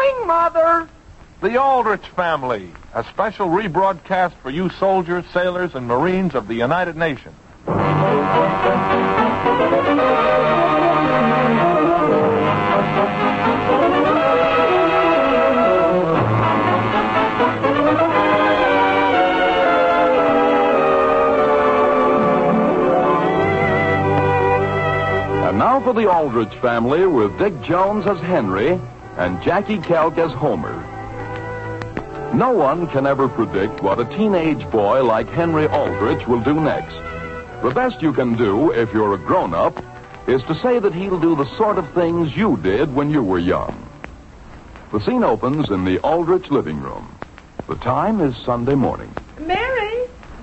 Coming, Mother! The Aldrich Family, a special rebroadcast for you soldiers, sailors, and Marines of the United Nations. And now for the Aldrich Family with Dick Jones as Henry and Jackie Kelk as Homer. No one can ever predict what a teenage boy like Henry Aldrich will do next. The best you can do, if you're a grown-up, is to say that he'll do the sort of things you did when you were young. The scene opens in the Aldrich living room. The time is Sunday morning.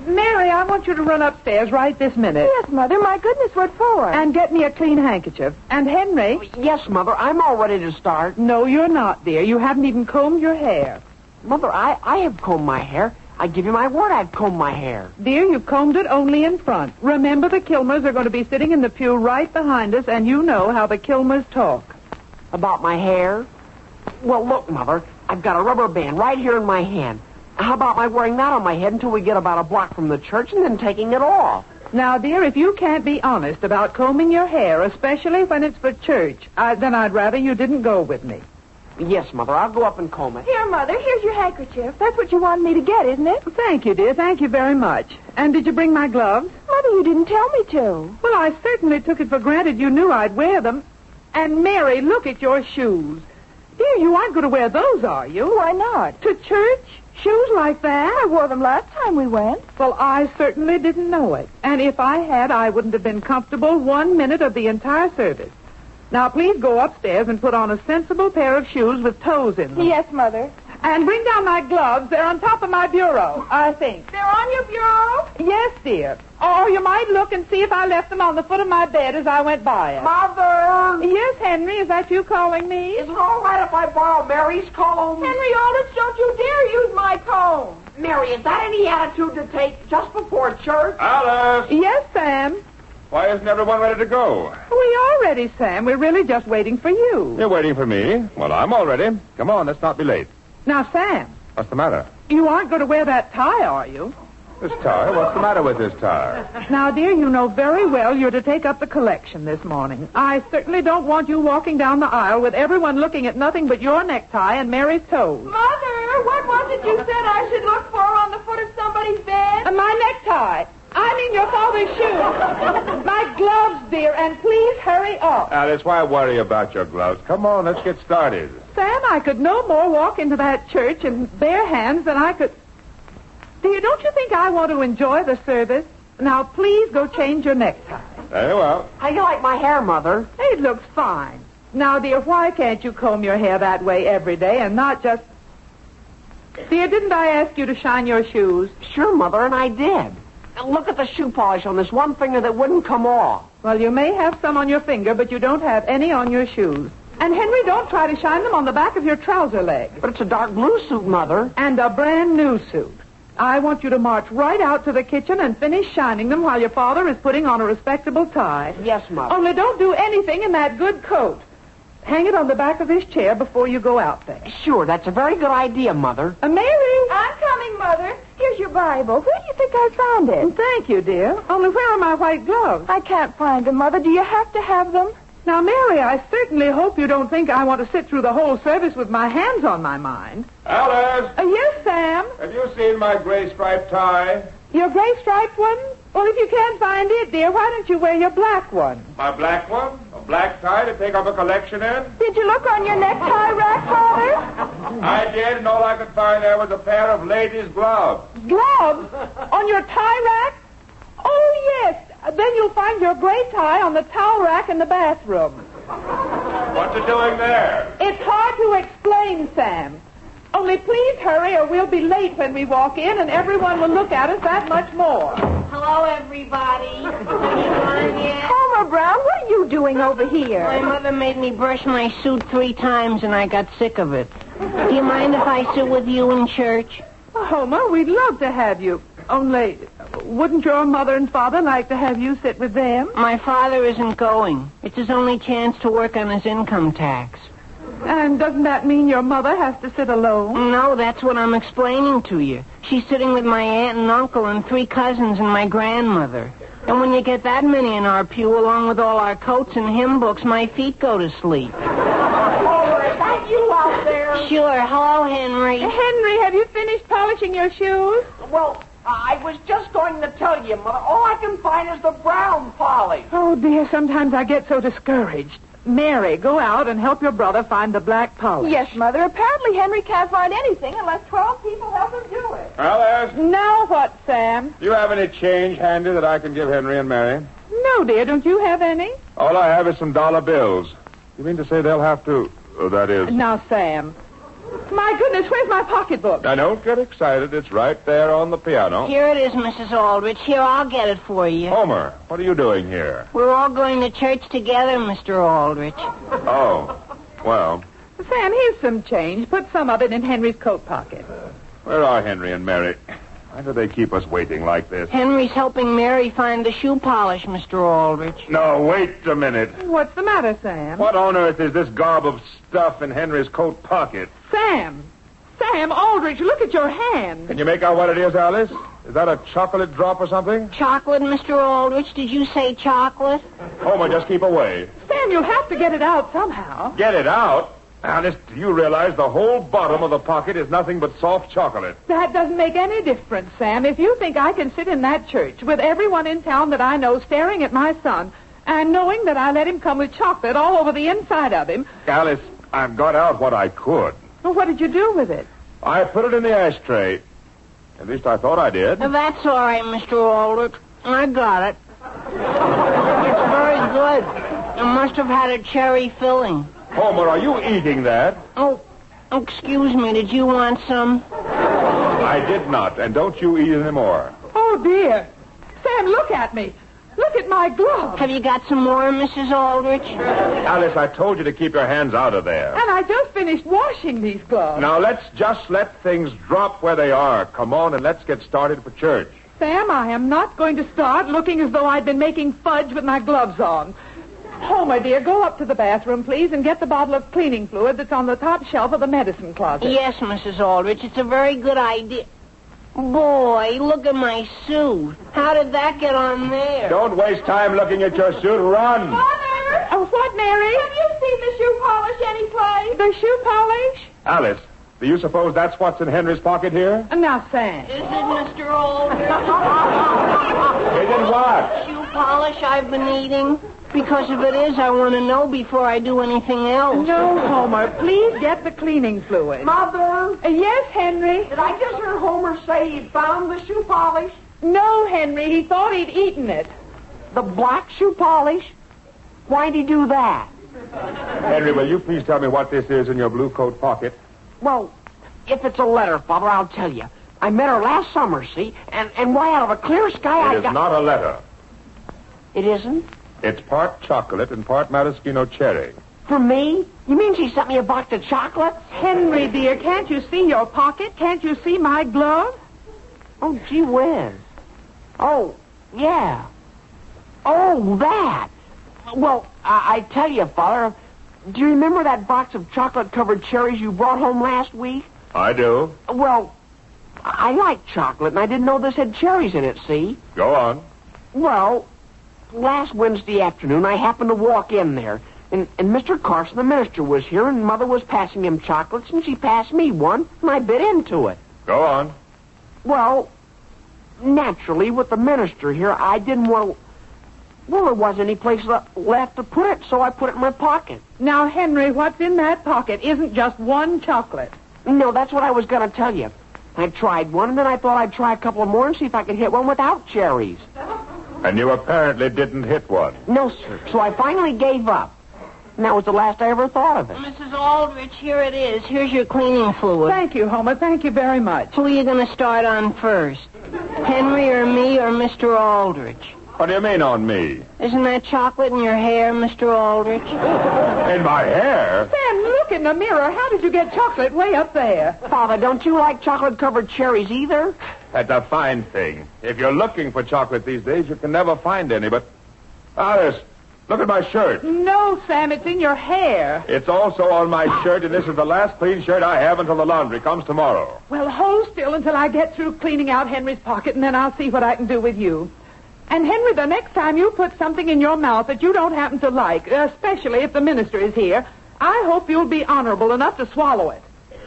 Mary, I want you to run upstairs right this minute. Yes, Mother. My goodness, what for? And get me a clean handkerchief. And Henry... Yes, Mother, I'm all ready to start. No, you're not, dear. You haven't even combed your hair. Mother, I have combed my hair. I give you my word I've combed my hair. Dear, you've combed it only in front. Remember, the Kilmers are going to be sitting in the pew right behind us, and you know how the Kilmers talk. About my hair? Well, look, Mother, I've got a rubber band right here in my hand. How about my wearing that on my head until we get about a block from the church and then taking it off? Now, dear, if you can't be honest about combing your hair, especially when it's for church, then I'd rather you didn't go with me. Yes, Mother, I'll go up and comb it. Here, Mother, here's your handkerchief. That's what you wanted me to get, isn't it? Thank you, dear. Thank you very much. And did you bring my gloves? Mother, you didn't tell me to. Well, I certainly took it for granted you knew I'd wear them. And, Mary, look at your shoes. Dear, you aren't going to wear those, are you? Why not? To church? Shoes like that? I wore them last time we went. Well, I certainly didn't know it. And if I had, I wouldn't have been comfortable 1 minute of the entire service. Now, please go upstairs and put on a sensible pair of shoes with toes in them. Yes, Mother. And bring down my gloves. They're on top of my bureau, I think. They're on your bureau? Yes, dear. Or you might look and see if I left them on the foot of my bed as I went by it. Mother! Yes, Henry, is that you calling me? Is it all right if I borrow Mary's comb? Henry Aldrich, don't you dare use my comb. Mary, is that any attitude to take just before church? Alice! Yes, Sam. Why isn't everyone ready to go? We are ready, Sam. We're really just waiting for you. You're waiting for me? Well, I'm all ready. Come on, let's not be late. Now, Sam, What's the matter? you aren't going to wear that tie, are you? This tie? What's the matter with this tie? Now, dear, you know very well you're to take up the collection this morning. I certainly don't want you walking down the aisle with everyone looking at nothing but your necktie and Mary's toes. Mother, what was it you said I should look for on the foot of somebody's bed? My necktie. I mean your father's shoes. My gloves, dear, and please hurry up. Alice, why worry about your gloves? Come on, let's get started. Sam, I could no more walk into that church in bare hands than I could... Dear, don't you think I want to enjoy the service? Now, please go change your necktie. Very well. How do you like my hair, Mother? It looks fine. Now, dear, why can't you comb your hair that way every day and not just... Dear, didn't I ask you to shine your shoes? Sure, Mother, and I did. And look at the shoe polish on this one finger that wouldn't come off. Well, you may have some on your finger, but you don't have any on your shoes. And, Henry, don't try to shine them on the back of your trouser leg. But it's a dark blue suit, Mother. And a brand new suit. I want you to march right out to the kitchen and finish shining them while your father is putting on a respectable tie. Yes, Mother. Only don't do anything in that good coat. Hang it on the back of this chair before you go out there. Sure, that's a very good idea, Mother. Mary! I'm coming, Mother. Here's your Bible. Where do you think I found it? Thank you, dear. Only where are my white gloves? I can't find them, Mother. Do you have to have them? Now, Mary, I certainly hope you don't think I want to sit through the whole service with my hands on my mind. Alice! Yes, Sam? Have you seen my gray striped tie? Your gray striped one? Well, if you can't find it, dear, why don't you wear your black one? My black one? A black tie to take up a collection in? Did you look on your necktie rack, Father? I did, and all I could find there was a pair of ladies' gloves. Gloves? On your tie rack? Oh, yes. Then you'll find your gray tie on the towel rack in the bathroom. What's it doing there? It's hard to explain, Sam. Only please hurry or we'll be late when we walk in and everyone will look at us that much more. Hello, everybody. Have you gone yet? Homer Brown, what are you doing over here? My mother made me brush my suit 3 times, and I got sick of it. Do you mind if I sit with you in church? Oh, Homer, we'd love to have you. Only, wouldn't your mother and father like to have you sit with them? My father isn't going. It's his only chance to work on his income tax. And doesn't that mean your mother has to sit alone? No, that's what I'm explaining to you. She's sitting with my aunt and uncle and 3 cousins and my grandmother. And when you get that many in our pew, along with all our coats and hymn books, my feet go to sleep. Oh, is that you out there? Sure. Hello, Henry. Henry, have you finished polishing your shoes? Well, I was just going to tell you, Mother. All I can find is the brown polish. Oh, dear, sometimes I get so discouraged. Mary, go out and help your brother find the black polish. Yes, Mother. Apparently Henry can't find anything unless 12 people help him do it. Alice, Now what, Sam? do you have any change handy that I can give Henry and Mary? No, dear, don't you have any? All I have is some dollar bills. You mean to say they'll have to... that is... Now, Sam. My goodness, where's my pocketbook? Now, don't get excited. It's right there on the piano. Here it is, Mrs. Aldrich. Here, I'll get it for you. Homer, what are you doing here? We're all going to church together, Mr. Aldrich. Oh, well, Sam, here's some change. Put some of it in Henry's coat pocket. where are Henry and Mary? Why do they keep us waiting like this? Henry's helping Mary find the shoe polish, Mr. Aldrich. No, wait a minute. What's the matter, Sam? What on earth is this gob of stuff in Henry's coat pocket? Sam! Sam Aldrich, look at your hand. Can you make out what it is, Alice? Is that a chocolate drop or something? Chocolate, Mr. Aldrich? Did you say chocolate? Homer, just keep away. Sam, you'll have to get it out somehow. Get it out? Alice, do you realize the whole bottom of the pocket is nothing but soft chocolate? That doesn't make any difference, Sam. If you think I can sit in that church with everyone in town that I know staring at my son and knowing that I let him come with chocolate all over the inside of him... Alice, I've got out what I could. Well, what did you do with it? I put it in the ashtray. At least I thought I did. That's all right, Mr. Aldrich. I got it. It's very good. It must have had a cherry filling. Homer, are you eating that? Oh, excuse me. Did you want some? I did not, and don't you eat any more. Oh, dear. Sam, look at me. Look at my glove. Have you got some more, Mrs. Aldrich? Alice, I told you to keep your hands out of there. And I just finished washing these gloves. Now, let's just let things drop where they are. Come on, and let's get started for church. Sam, I am not going to start looking as though I'd been making fudge with my gloves on. Homer, dear, go up to the bathroom, please, and get the bottle of cleaning fluid that's on the top shelf of the medicine closet. Yes, Mrs. Aldrich. It's a very good idea. Boy, look at my suit. How did that get on there? Don't waste time looking at your suit. Run! Mother! Oh, what, Mary? Have you seen the shoe polish anyplace? The shoe polish? Alice, do you suppose that's what's in Henry's pocket here? Now, Sam. Is it, Mr. Aldrich? It did what? Shoe polish I've been eating? Because if it is, I want to know before I do anything else. No, Homer. Please get the cleaning fluid. Mother, Yes, Henry. did I just hear Homer say he found the shoe polish? No, Henry. He thought he'd eaten it. The black shoe polish? Why'd he do that? Henry, will you please tell me what this is in your blue coat pocket? Well, if it's a letter, Father, I'll tell you. I met her last summer, see? And why, out of a clear sky, It is not a letter. It isn't? It's part chocolate and part maraschino cherry. For me? You mean she sent me a box of chocolates? Henry, dear, can't you see your pocket? Can't you see my glove? Oh, gee whiz. Oh, yeah. Oh, that. Well, I tell you, Father, do you remember that box of chocolate-covered cherries you brought home last week? I do. Well, I like chocolate, and I didn't know this had cherries in it, see? Go on. Well, last Wednesday afternoon, I happened to walk in there, and Mr. Carson, the minister, was here, and Mother was passing him chocolates, and she passed me one, and I bit into it. Go on. Well, naturally, with the minister here, I didn't want to... Well, there wasn't any place left to put it, so I put it in my pocket. Now, Henry, what's in that pocket isn't just one chocolate. No, that's what I was going to tell you. I tried one, and then I thought I'd try a couple more and see if I could hit one without cherries. And you apparently didn't hit one. No, sir. So I finally gave up. And that was the last I ever thought of it. Mrs. Aldrich, here it is. Here's your cleaning fluid. Thank you, Homer. Thank you very much. Who are you going to start on first? Henry or me or Mr. Aldrich? What do you mean on me? Isn't that chocolate in your hair, Mr. Aldrich? In my hair? Sam, look in the mirror. How did you get chocolate way up there? Father, don't you like chocolate-covered cherries either? That's a fine thing. If you're looking for chocolate these days, you can never find any, but... Alice, Look at my shirt. No, Sam, it's in your hair. It's also on my shirt, and this is the last clean shirt I have until the laundry comes tomorrow. Well, hold still until I get through cleaning out Henry's pocket, and then I'll see what I can do with you. And, Henry, the next time you put something in your mouth that you don't happen to like, especially if the minister is here, I hope you'll be honorable enough to swallow it.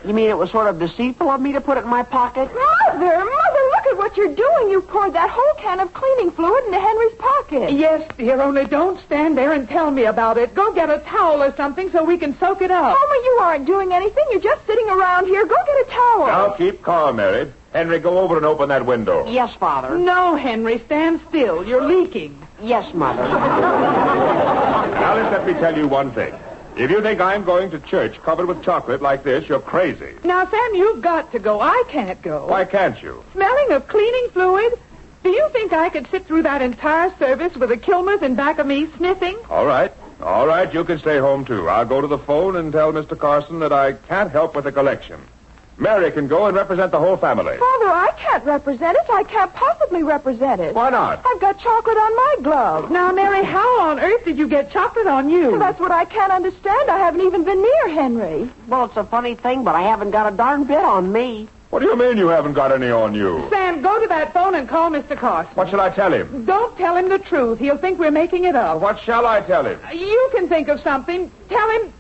You mean it was sort of deceitful of me to put it in my pocket? Mother, look at what you're doing. You poured that whole can of cleaning fluid into Henry's pocket. Yes, dear, only don't stand there and tell me about it. Go get a towel or something so we can soak it up. Homer, you aren't doing anything. You're just sitting around here. Go get a towel. Now keep calm, Mary. Henry, go over and open that window. Yes, Father. No, Henry, stand still. You're leaking. Yes, Mother. Now, let me tell you one thing. If you think I'm going to church covered with chocolate like this, you're crazy. Now, Sam, you've got to go. I can't go. Why can't you? Smelling of cleaning fluid? Do you think I could sit through that entire service with the Kilmers in back of me sniffing? All right, you can stay home, too. I'll go to the phone and tell Mr. Carson that I can't help with the collection. Mary can go and represent the whole family. Father, I can't represent it. I can't possibly represent it. Why not? I've got chocolate on my glove. Now, Mary, how on earth did you get chocolate on you? That's what I can't understand. I haven't even been near Henry. Well, it's a funny thing, but I haven't got a darn bit on me. What do you mean you haven't got any on you? Sam, go to that phone and call Mr. Carson. What shall I tell him? Don't tell him the truth. He'll think we're making it up. What shall I tell him? You can think of something. Tell him.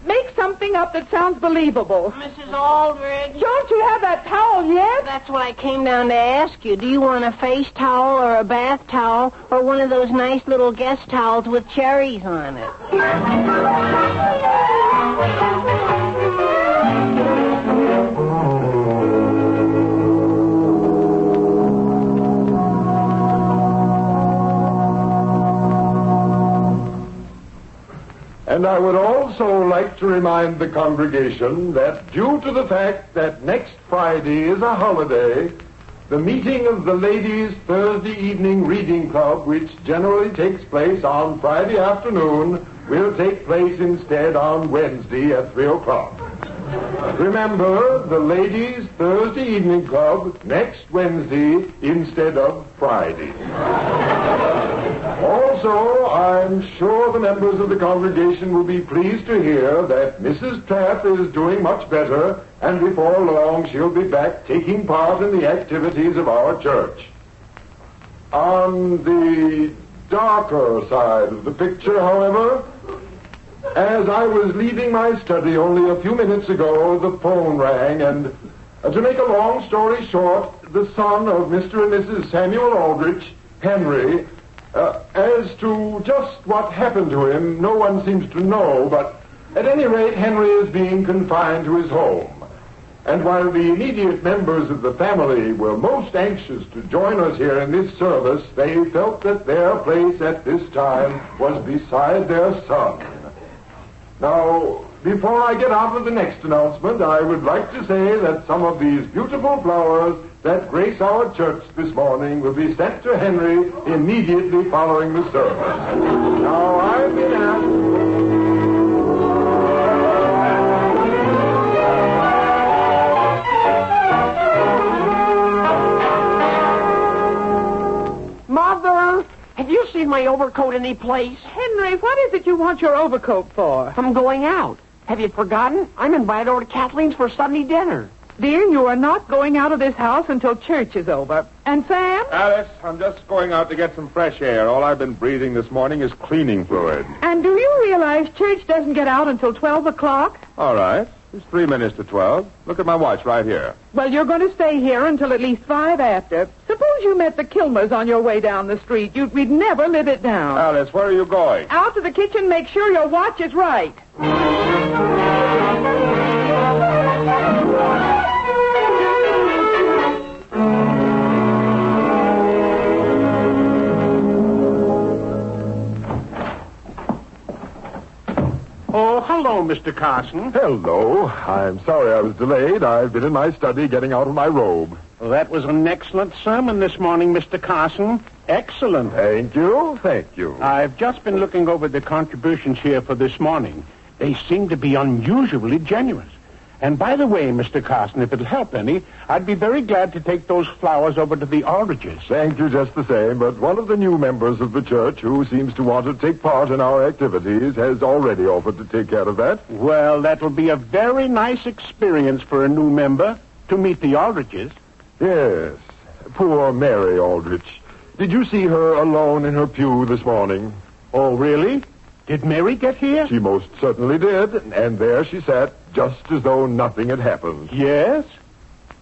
Make something up that sounds believable. Mrs. Aldrich. Don't you have that towel yet? That's what I came down to ask you. Do you want a face towel or a bath towel or one of those nice little guest towels with cherries on it? And I would also like to remind the congregation that due to the fact that next Friday is a holiday, the meeting of the Ladies' Thursday Evening Reading Club, which generally takes place on Friday afternoon, will take place instead on Wednesday at 3 o'clock. Remember, the Ladies' Thursday Evening Club next Wednesday instead of Friday. Also, I'm sure the members of the congregation will be pleased to hear that Mrs. Taff is doing much better, and before long she'll be back taking part in the activities of our church. On the darker side of the picture, however, as I was leaving my study only a few minutes ago, the phone rang, and to make a long story short, the son of Mr. and Mrs. Samuel Aldrich, Henry, as to just what happened to him, no one seems to know, but at any rate, Henry is being confined to his home. And while the immediate members of the family were most anxious to join us here in this service, they felt that their place at this time was beside their son. Now, before I get on to the next announcement, I would like to say that some of these beautiful flowers that grace our church this morning will be sent to Henry immediately following the service. Now, I've been asked... Mother, have you seen my overcoat any place? Henry, what is it you want your overcoat for? I'm going out. Have you forgotten? I'm invited over to Kathleen's for Sunday dinner. Dear, you are not going out of this house until church is over. And Sam? Alice, I'm just going out to get some fresh air. All I've been breathing this morning is cleaning fluid. And do you realize church doesn't get out until 12 o'clock? All right. It's 3 minutes to 12. Look at my watch right here. Well, you're going to stay here until at least 5 after. Suppose you met the Kilmers on your way down the street. We'd never live it down. Alice, where are you going? Out to the kitchen, make sure your watch is right. Oh, hello, Mr. Carson. Hello. I'm sorry I was delayed. I've been in my study getting out of my robe. Well, that was an excellent sermon this morning, Mr. Carson. Excellent. Thank you. I've just been looking over the contributions here for this morning. They seem to be unusually generous. And by the way, Mr. Carson, if it'll help any, I'd be very glad to take those flowers over to the Aldriches. Thank you just the same, but one of the new members of the church who seems to want to take part in our activities has already offered to take care of that. Well, that'll be a very nice experience for a new member to meet the Aldriches. Yes, poor Mary Aldrich. Did you see her alone in her pew this morning? Oh, really? Did Mary get here? She most certainly did, and there she sat, just as though nothing had happened. Yes?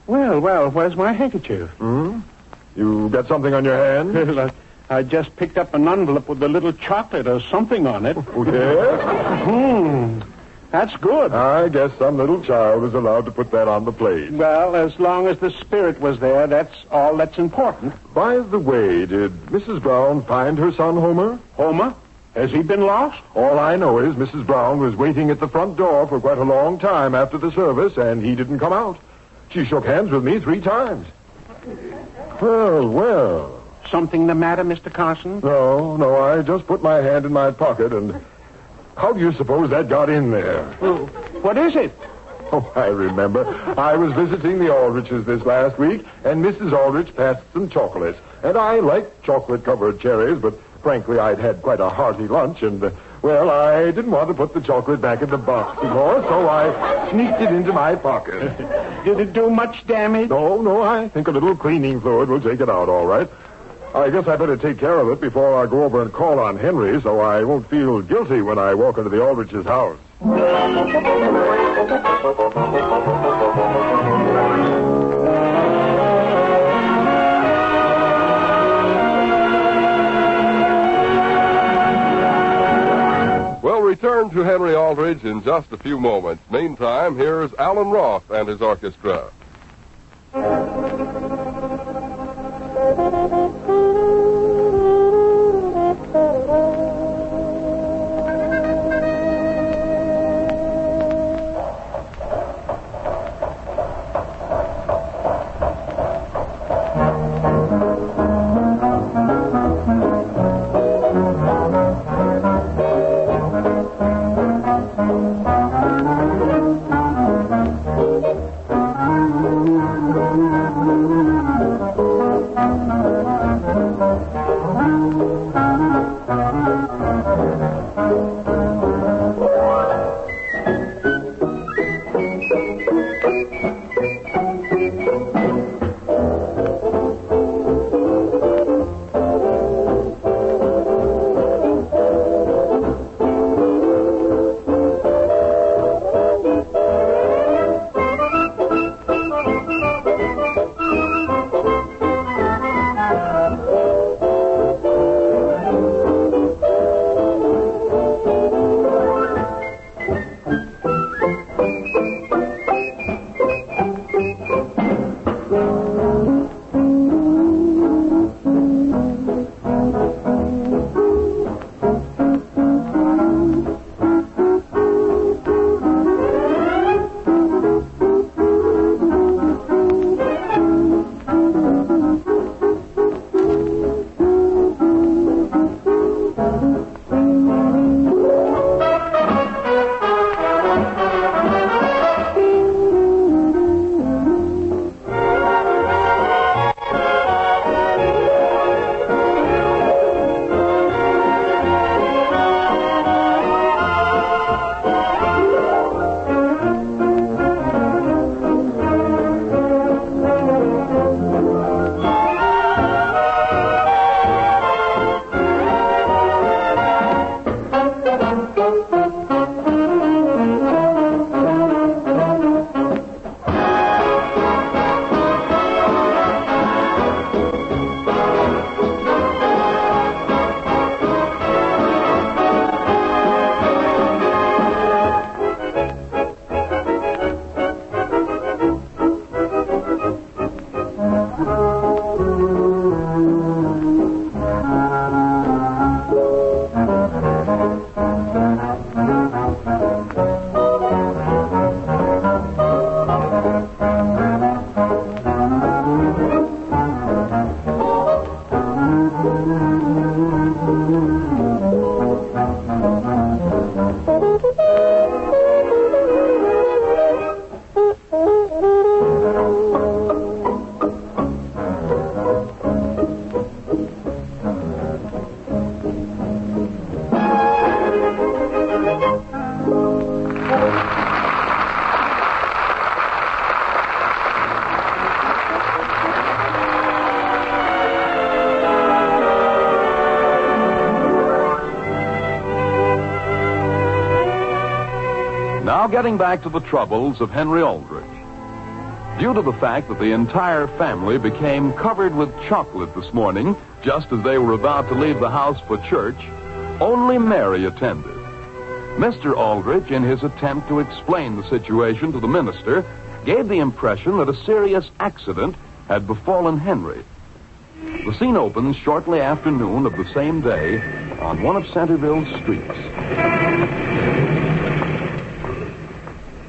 Well, where's my handkerchief? You got something on your hand? Well, I just picked up an envelope with a little chocolate or something on it. Oh, yes? That's good. I guess some little child is allowed to put that on the plate. Well, as long as the spirit was there, that's all that's important. By the way, did Mrs. Brown find her son, Homer? Homer? Has he been lost? All I know is Mrs. Brown was waiting at the front door for quite a long time after the service, and he didn't come out. She shook hands with me 3 times. Well. Something the matter, Mr. Carson? No, I just put my hand in my pocket, and how do you suppose that got in there? What is it? Oh, I remember. I was visiting the Aldriches this last week, and Mrs. Aldrich passed some chocolates. And I like chocolate-covered cherries, but frankly, I'd had quite a hearty lunch, and, I didn't want to put the chocolate back in the box before, so I sneaked it into my pocket. Did it do much damage? No, I think a little cleaning fluid will take it out all right. I guess I better take care of it before I go over and call on Henry, so I won't feel guilty when I walk into the Aldrich's house. We'll return to Henry Aldrich in just a few moments. Meantime, here's Alan Roth and his orchestra. Now getting back to the troubles of Henry Aldrich. Due to the fact that the entire family became covered with chocolate this morning, just as they were about to leave the house for church, only Mary attended. Mr. Aldrich, in his attempt to explain the situation to the minister, gave the impression that a serious accident had befallen Henry. The scene opens shortly after noon of the same day on one of Centerville's streets.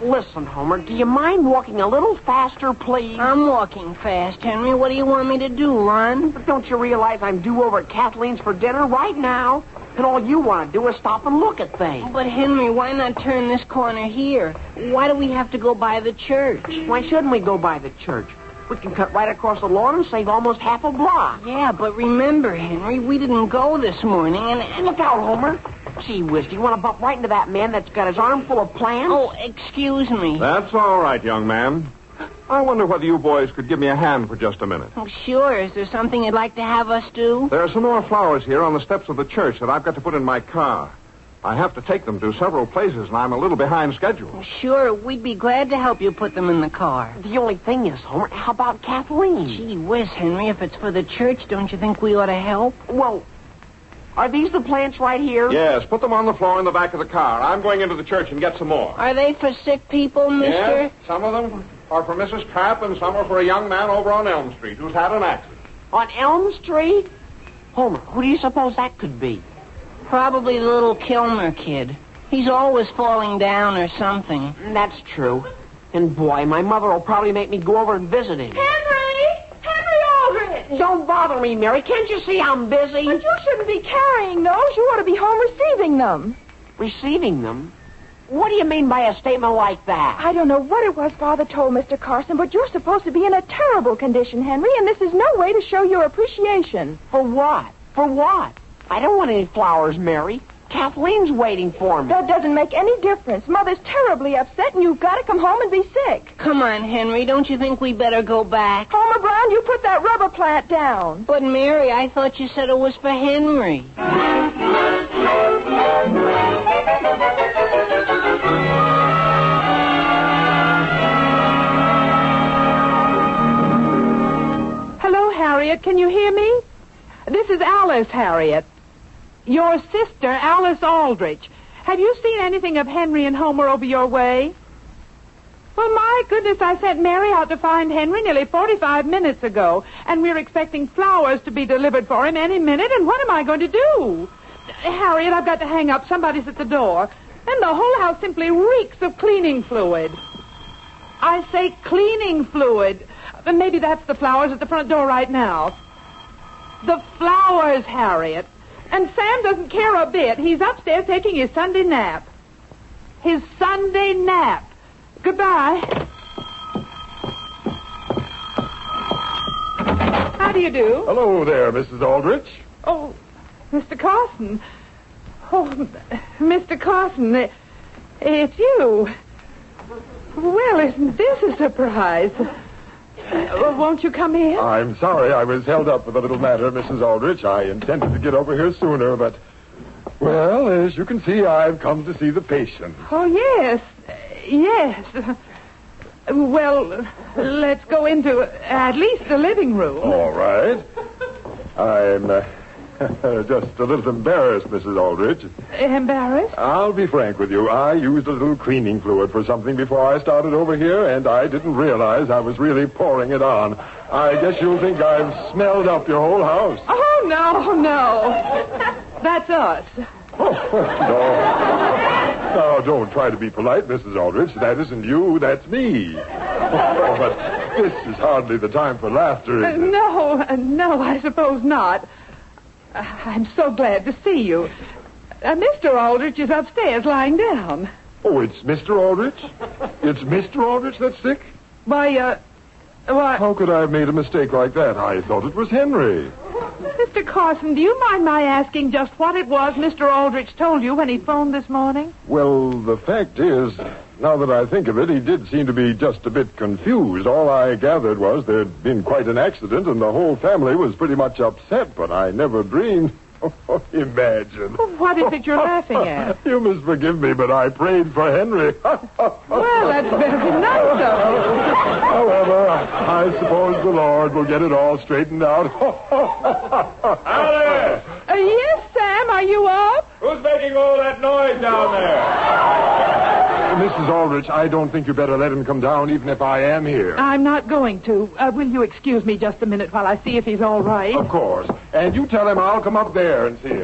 Listen, Homer, do you mind walking a little faster, please? I'm walking fast, Henry. What do you want me to do, Lon? But don't you realize I'm due over at Kathleen's for dinner right now? And all you want to do is stop and look at things. But, Henry, why not turn this corner here? Why do we have to go by the church? Why shouldn't we go by the church? We can cut right across the lawn and save almost half a block. Yeah, but remember, Henry, we didn't go this morning, and look out, Homer. Gee whiz, do you want to bump right into that man that's got his arm full of plans? Oh, excuse me. That's all right, young man. I wonder whether you boys could give me a hand for just a minute. Oh, sure. Is there something you'd like to have us do? There are some more flowers here on the steps of the church that I've got to put in my car. I have to take them to several places, and I'm a little behind schedule. Sure, we'd be glad to help you put them in the car. The only thing is, Homer, how about Kathleen? Gee whiz, Henry, if it's for the church, don't you think we ought to help? Well, are these the plants right here? Yes, put them on the floor in the back of the car. I'm going into the church and get some more. Are they for sick people, mister? Yes, some of them are for Mrs. Trapp, and some are for a young man over on Elm Street who's had an accident. On Elm Street? Homer, who do you suppose that could be? Probably the little Kilmer kid. He's always falling down or something. That's true. And boy, my mother will probably make me go over and visit him. Henry Aldrich! Don't bother me, Mary. Can't you see I'm busy? But you shouldn't be carrying those. You ought to be home receiving them. Receiving them? What do you mean by a statement like that? I don't know what it was Father told Mr. Carson, but you're supposed to be in a terrible condition, Henry, and this is no way to show your appreciation. For what? For what? I don't want any flowers, Mary. Kathleen's waiting for me. That doesn't make any difference. Mother's terribly upset, and you've got to come home and be sick. Come on, Henry. Don't you think we better go back? Homer Brown, you put that rubber plant down. But, Mary, I thought you said it was for Henry. Hello, Harriet. Can you hear me? This is Alice, Harriet. Your sister, Alice Aldrich. Have you seen anything of Henry and Homer over your way? Well, my goodness, I sent Mary out to find Henry nearly 45 minutes ago, and we're expecting flowers to be delivered for him any minute, and what am I going to do? Harriet, I've got to hang up. Somebody's at the door. And the whole house simply reeks of cleaning fluid. I say cleaning fluid. Maybe that's the flowers at the front door right now. The flowers, Harriet. And Sam doesn't care a bit. He's upstairs taking his Sunday nap. His Sunday nap. Goodbye. How do you do? Hello there, Mrs. Aldrich. Oh, Mr. Carson. Oh, Mr. Carson, it's you. Well, isn't this a surprise? Won't you come in? I'm sorry I was held up with a little matter, Mrs. Aldrich. I intended to get over here sooner, but, well, as you can see, I've come to see the patient. Oh, yes. Yes. Well, let's go into at least the living room. All right. I'm just a little embarrassed, Mrs. Aldrich. Embarrassed? I'll be frank with you. I used a little cleaning fluid for something before I started over here, and I didn't realize I was really pouring it on. I guess you'll think I've smelled up your whole house. Oh, no. That's us. Oh, no. Now, don't try to be polite, Mrs. Aldrich. That isn't you, that's me. Oh, but this is hardly the time for laughter, is it? No, I suppose not. I'm so glad to see you. Mr. Aldrich is upstairs lying down. Oh, it's Mr. Aldrich? It's Mr. Aldrich that's sick? Why... How could I have made a mistake like that? I thought it was Henry. Mr. Carson, do you mind my asking just what it was Mr. Aldrich told you when he phoned this morning? Well, the fact is, now that I think of it, he did seem to be just a bit confused. All I gathered was there'd been quite an accident and the whole family was pretty much upset, but I never dreamed... Imagine. What is it you're laughing at? You must forgive me, but I prayed for Henry. Well, that's very nice of you. However, I suppose the Lord will get it all straightened out. Alice! Yes, Sam, are you up? Who's making all that noise down there? Mrs. Aldrich, I don't think you better let him come down, even if I am here. I'm not going to. Will you excuse me just a minute while I see if he's all right? Of course. And you tell him I'll come up there and see him.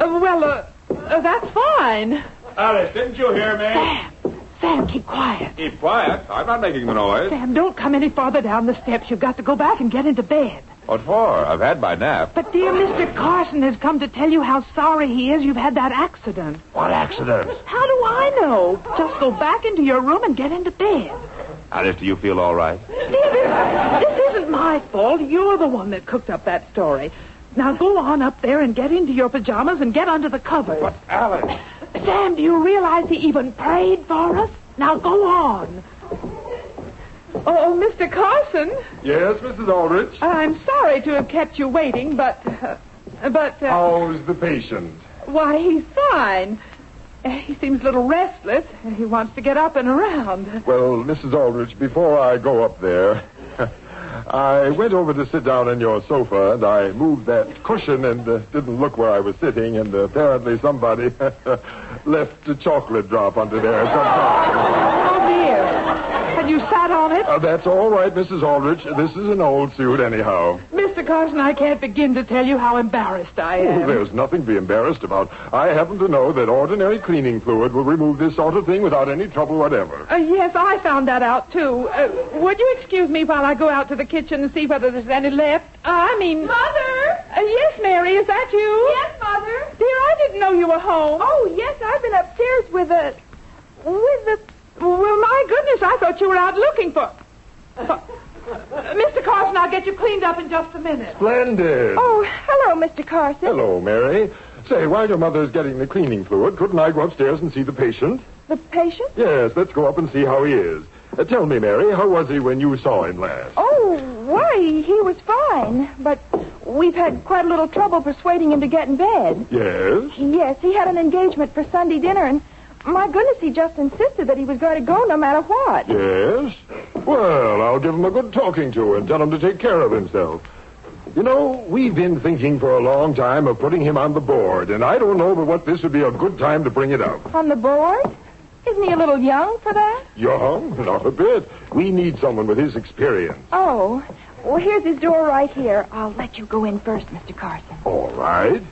That's fine. Alice, didn't you hear me? Sam, keep quiet. Keep quiet. I'm not making the noise. Sam, don't come any farther down the steps. You've got to go back and get into bed. What for? I've had my nap. But dear Mr. Carson has come to tell you how sorry he is you've had that accident. What accident? How do I know? Just go back into your room and get into bed. Alice, do you feel all right? Dear, this isn't my fault. You're the one that cooked up that story. Now go on up there and get into your pajamas and get under the covers. But, Alice... Sam, do you realize he even prayed for us? Now go on. Oh, Mr. Carson. Yes, Mrs. Aldrich? I'm sorry to have kept you waiting, but... How's the patient? Why, he's fine. He seems a little restless. He wants to get up and around. Well, Mrs. Aldrich, before I go up there, I went over to sit down on your sofa, and I moved that cushion and didn't look where I was sitting, and apparently somebody left a chocolate drop under there sometime. Oh, dear. And you sat on it? That's all right, Mrs. Aldrich. This is an old suit, anyhow. Mr. Carson, I can't begin to tell you how embarrassed I am. Oh, there's nothing to be embarrassed about. I happen to know that ordinary cleaning fluid will remove this sort of thing without any trouble whatever. Yes, I found that out, too. Would you excuse me while I go out to the kitchen and see whether there's any left? Mother? Yes, Mary, is that you? Yes, Mother. Dear, I didn't know you were home. Oh, yes, I've been upstairs with the... Well, my goodness, I thought you were out looking for... Mr. Carson, I'll get you cleaned up in just a minute. Splendid. Oh, hello, Mr. Carson. Hello, Mary. Say, while your mother's getting the cleaning fluid, couldn't I go upstairs and see the patient? The patient? Yes, let's go up and see how he is. Tell me, Mary, how was he when you saw him last? Oh, why, he was fine, but we've had quite a little trouble persuading him to get in bed. Yes? Yes, he had an engagement for Sunday dinner, and my goodness, he just insisted that he was going to go no matter what. Yes? Well, I'll give him a good talking to and tell him to take care of himself. You know, we've been thinking for a long time of putting him on the board, and I don't know but what this would be a good time to bring it up. On the board? Isn't he a little young for that? Young? Not a bit. We need someone with his experience. Oh, well, here's his door right here. I'll let you go in first, Mr. Carson. All right.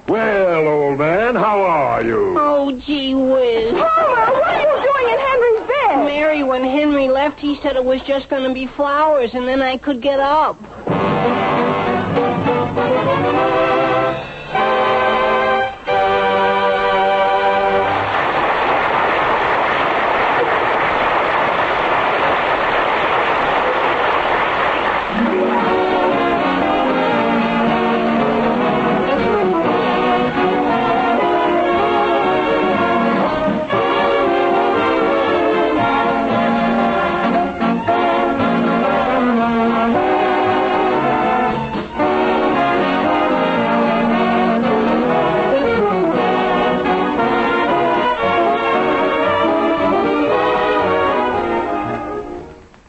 Well, old man, how are you? Oh, gee whiz. Homer, what are you doing in Henry's bed? Mary, when Henry left, he said it was just going to be flowers, and then I could get up.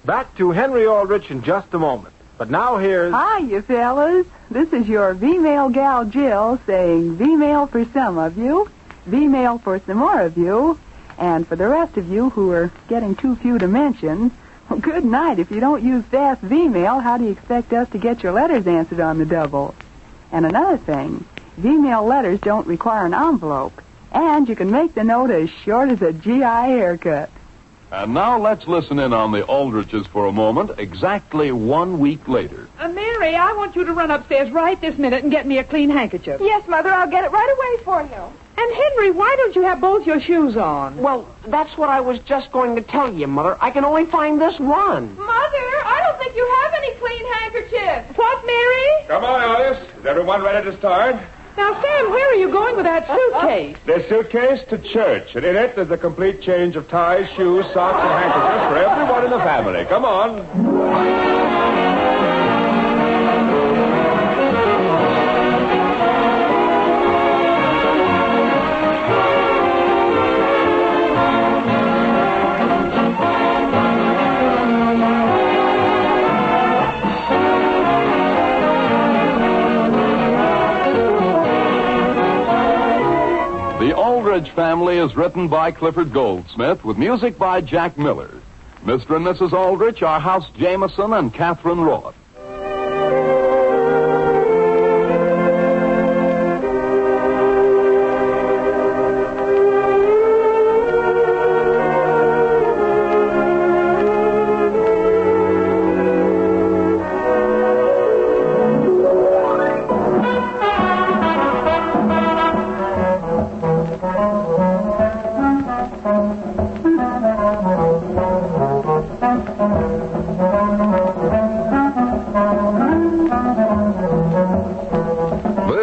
Back to Henry Aldrich in just a moment. But now here's... Hi, you fellas. This is your V-Mail gal Jill saying V-Mail for some of you, V-Mail for some more of you, and for the rest of you who are getting too few to mention, well, good night. If you don't use fast V-Mail, how do you expect us to get your letters answered on the double? And another thing, V-Mail letters don't require an envelope, and you can make the note as short as a GI haircut. And now let's listen in on the Aldriches for a moment, exactly 1 week later. Mary, I want you to run upstairs right this minute and get me a clean handkerchief. Yes, Mother, I'll get it right away for you. And Henry, why don't you have both your shoes on? Well, that's what I was just going to tell you, Mother. I can only find this one. Mother, I don't think you have any clean handkerchiefs. What, Mary? Come on, Alice. Is everyone ready to start? Now, Sam, where are you going with that suitcase? This suitcase to church, and in it there's a complete change of ties, shoes, socks, and handkerchiefs for everyone in the family. Come on. Family is written by Clifford Goldsmith with music by Jack Miller. Mr. and Mrs. Aldrich are House Jameson and Catherine Roth.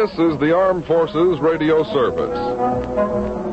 This is the Armed Forces Radio Service.